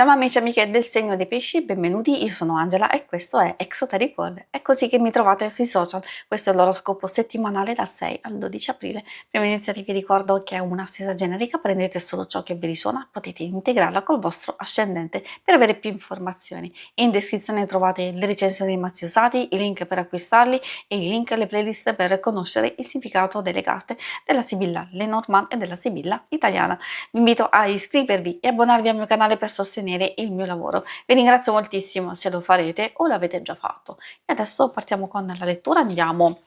Siamo amici e amiche del segno dei pesci, benvenuti, io sono Angela e questo è Exoteric World. È così che mi trovate sui social, questo è l'oroscopo settimanale dal 6 al 12 aprile. Prima di iniziare vi ricordo che è una stesa generica, prendete solo ciò che vi risuona, potete integrarla col vostro ascendente per avere più informazioni. In descrizione trovate le recensioni dei mazzi usati, i link per acquistarli e i link alle playlist per conoscere il significato delle carte della Sibilla Lenormand e della Sibilla italiana. Vi invito a iscrivervi e abbonarvi al mio canale per sostenere il mio lavoro. Vi ringrazio moltissimo se lo farete o l'avete già fatto. E adesso partiamo con la lettura, andiamo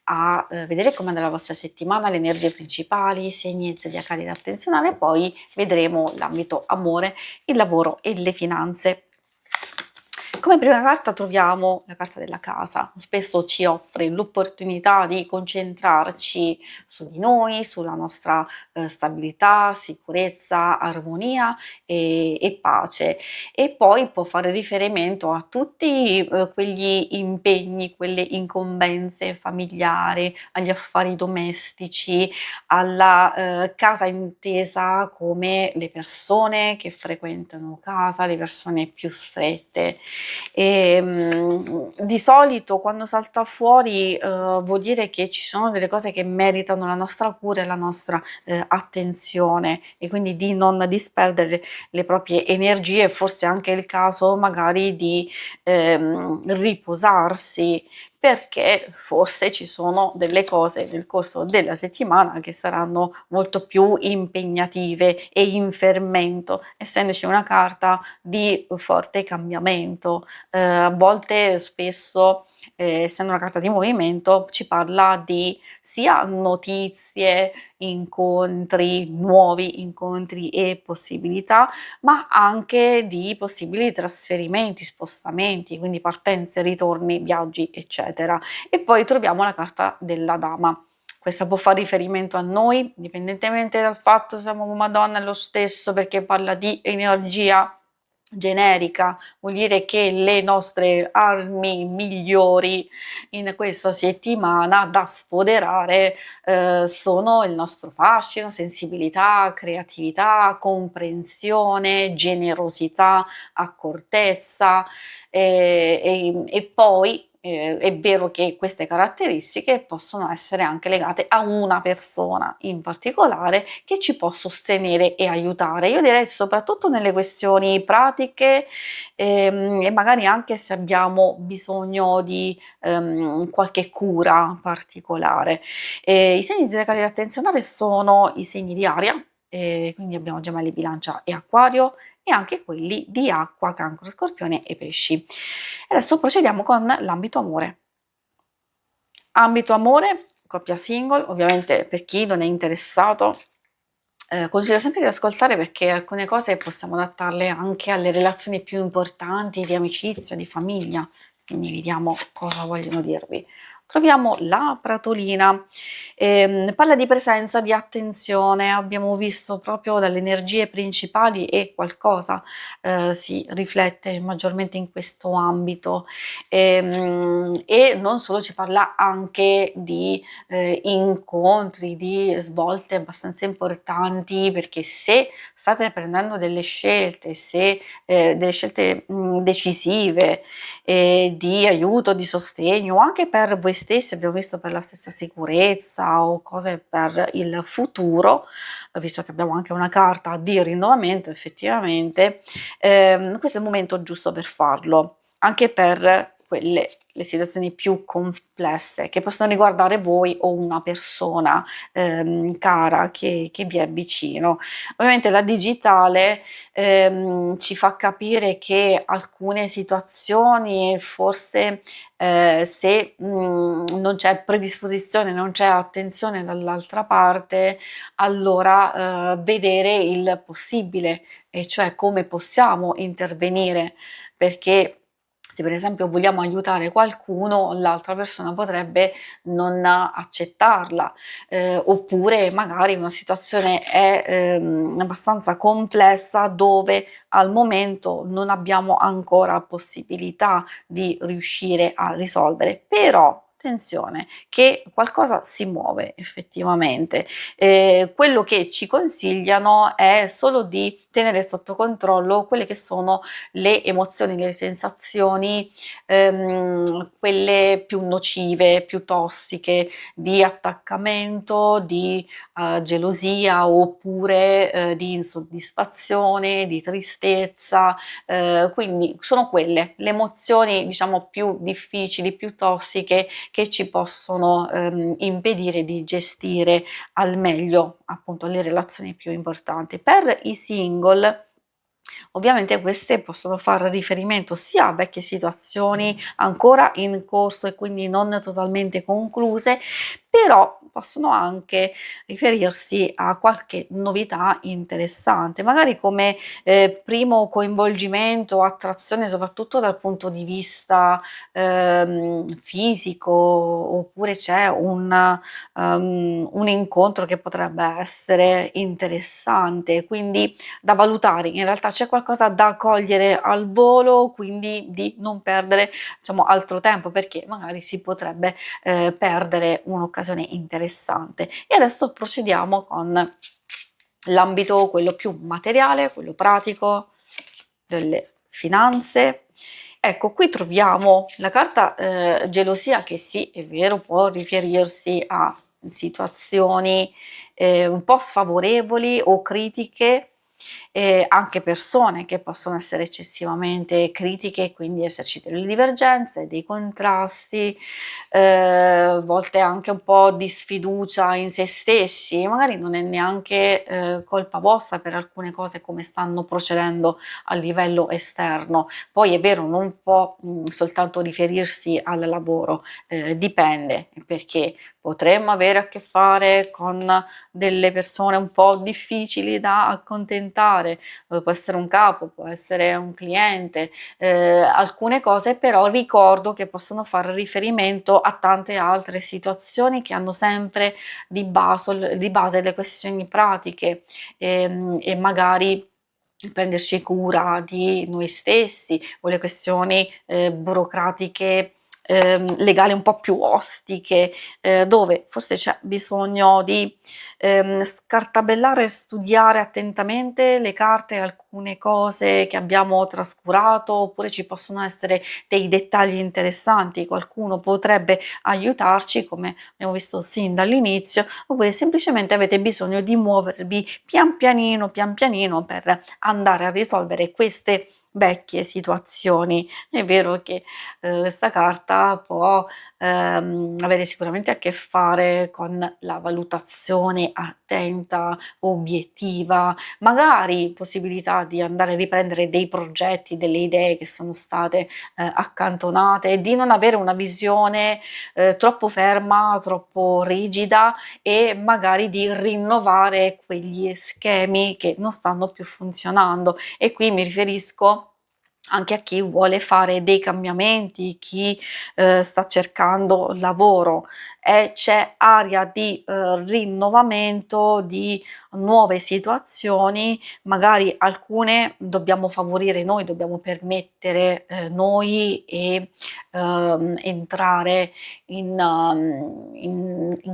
a vedere come andrà la vostra settimana, le energie principali, i segni zodiacali da attenzionare, poi vedremo l'ambito amore, il lavoro e le finanze. Come prima carta troviamo la carta della casa, spesso ci offre l'opportunità di concentrarci su di noi, sulla nostra stabilità, sicurezza, armonia e pace, e poi può fare riferimento a tutti quegli impegni, quelle incombenze familiari, agli affari domestici, alla casa intesa come le persone che frequentano casa, le persone più strette. Di solito quando salta fuori vuol dire che ci sono delle cose che meritano la nostra cura e la nostra attenzione, e quindi di non disperdere le proprie energie, forse è anche il caso magari di riposarsi, perché forse ci sono delle cose nel corso della settimana che saranno molto più impegnative e in fermento, essendoci una carta di forte cambiamento. A volte, spesso, essendo una carta di movimento, ci parla di sia notizie, incontri, nuovi incontri e possibilità, ma anche di possibili trasferimenti, spostamenti, quindi partenze, ritorni, viaggi, eccetera. E poi troviamo la carta della dama. Questa può fare riferimento a noi, indipendentemente dal fatto se siamo Madonna, è lo stesso, perché parla di energia generica, vuol dire che le nostre armi migliori in questa settimana da sfoderare sono il nostro fascino, sensibilità, creatività, comprensione, generosità, accortezza, e poi è vero che queste caratteristiche possono essere anche legate a una persona in particolare che ci può sostenere e aiutare. Io direi soprattutto nelle questioni pratiche, e magari anche se abbiamo bisogno di qualche cura particolare. I segni zodiacali da attenzionare sono i segni di aria, quindi abbiamo Gemelli, Bilancia e Acquario, e anche quelli di acqua, Cancro, Scorpione e Pesci. Adesso procediamo con l'ambito amore. Ambito amore, coppia single, ovviamente per chi non è interessato consiglio sempre di ascoltare, perché alcune cose possiamo adattarle anche alle relazioni più importanti di amicizia, di famiglia, quindi vediamo cosa vogliono dirvi. Troviamo la Pratolina, parla di presenza, di attenzione, abbiamo visto proprio dalle energie principali e qualcosa si riflette maggiormente in questo ambito, e non solo, ci parla anche di incontri, di svolte abbastanza importanti, perché se state prendendo delle scelte, se delle scelte decisive, di aiuto, di sostegno, o anche per voi stessi, abbiamo visto per la stessa sicurezza o cose per il futuro, visto che abbiamo anche una carta di rinnovamento, effettivamente questo è il momento giusto per farlo, anche per le situazioni più complesse che possono riguardare voi o una persona cara che vi è vicino. Ovviamente la digitale ci fa capire che alcune situazioni forse se non c'è predisposizione, non c'è attenzione dall'altra parte, allora vedere il possibile, e cioè come possiamo intervenire, perché se per esempio vogliamo aiutare qualcuno, l'altra persona potrebbe non accettarla, oppure magari una situazione è abbastanza complessa dove al momento non abbiamo ancora possibilità di riuscire a risolvere, però attenzione che qualcosa si muove effettivamente. Quello che ci consigliano è solo di tenere sotto controllo quelle che sono le emozioni, le sensazioni, quelle più nocive, più tossiche, di attaccamento, di gelosia oppure di insoddisfazione, di tristezza, quindi sono quelle le emozioni diciamo più difficili, più tossiche che ci possono impedire di gestire al meglio appunto le relazioni più importanti. Per i single ovviamente queste possono far riferimento sia a vecchie situazioni ancora in corso e quindi non totalmente concluse, però possono anche riferirsi a qualche novità interessante, magari come primo coinvolgimento, attrazione soprattutto dal punto di vista fisico, oppure c'è un incontro che potrebbe essere interessante, quindi da valutare. In realtà c'è qualcosa da cogliere al volo, quindi di non perdere, diciamo, altro tempo, perché magari si potrebbe perdere un'occasione interessante. E adesso procediamo con l'ambito quello più materiale, quello pratico, delle finanze. Ecco, qui troviamo la carta gelosia che sì, è vero, può riferirsi a situazioni un po' sfavorevoli o critiche, anche persone che possono essere eccessivamente critiche e quindi esserci delle divergenze, dei contrasti, a volte anche un po' di sfiducia in se stessi, magari non è neanche colpa vostra per alcune cose come stanno procedendo a livello esterno. Poi è vero, non può soltanto riferirsi al lavoro, dipende, perché potremmo avere a che fare con delle persone un po' difficili da accontentare, può essere un capo, può essere un cliente, alcune cose però ricordo che possono far riferimento a tante altre situazioni che hanno sempre di base le questioni pratiche, e magari prenderci cura di noi stessi o le questioni burocratiche, legali un po' più ostiche, dove forse c'è bisogno di scartabellare e studiare attentamente le carte, alcune cose che abbiamo trascurato, oppure ci possono essere dei dettagli interessanti, qualcuno potrebbe aiutarci, come abbiamo visto sin dall'inizio, oppure semplicemente avete bisogno di muovervi pian pianino per andare a risolvere queste vecchie situazioni. È vero che questa carta può avere sicuramente a che fare con la valutazione attenta, obiettiva, magari possibilità di andare a riprendere dei progetti, delle idee che sono state accantonate, di non avere una visione troppo ferma, troppo rigida e magari di rinnovare quegli schemi che non stanno più funzionando. E qui mi riferisco anche a chi vuole fare dei cambiamenti, chi sta cercando lavoro e c'è aria di rinnovamento, di nuove situazioni, magari alcune dobbiamo favorire noi, dobbiamo permettere noi e entrare in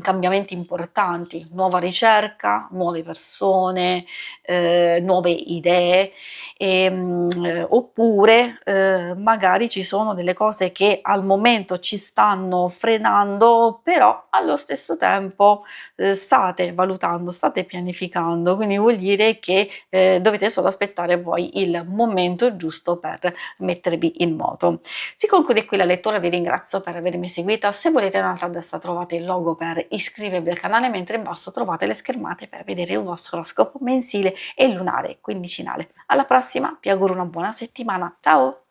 cambiamenti importanti, nuova ricerca, nuove persone, nuove idee. Oppure magari ci sono delle cose che al momento ci stanno frenando, però allo stesso tempo state valutando, state pianificando, quindi vuol dire che dovete solo aspettare poi il momento giusto per mettervi in moto. Si conclude qui la lettura, vi ringrazio per avermi seguita. Se volete in alto a destra trovate il logo per iscrivervi al canale, mentre in basso trovate le schermate per vedere il vostro oroscopo mensile e lunare quindicinale. Alla prossima, vi auguro una buona settimana, ciao!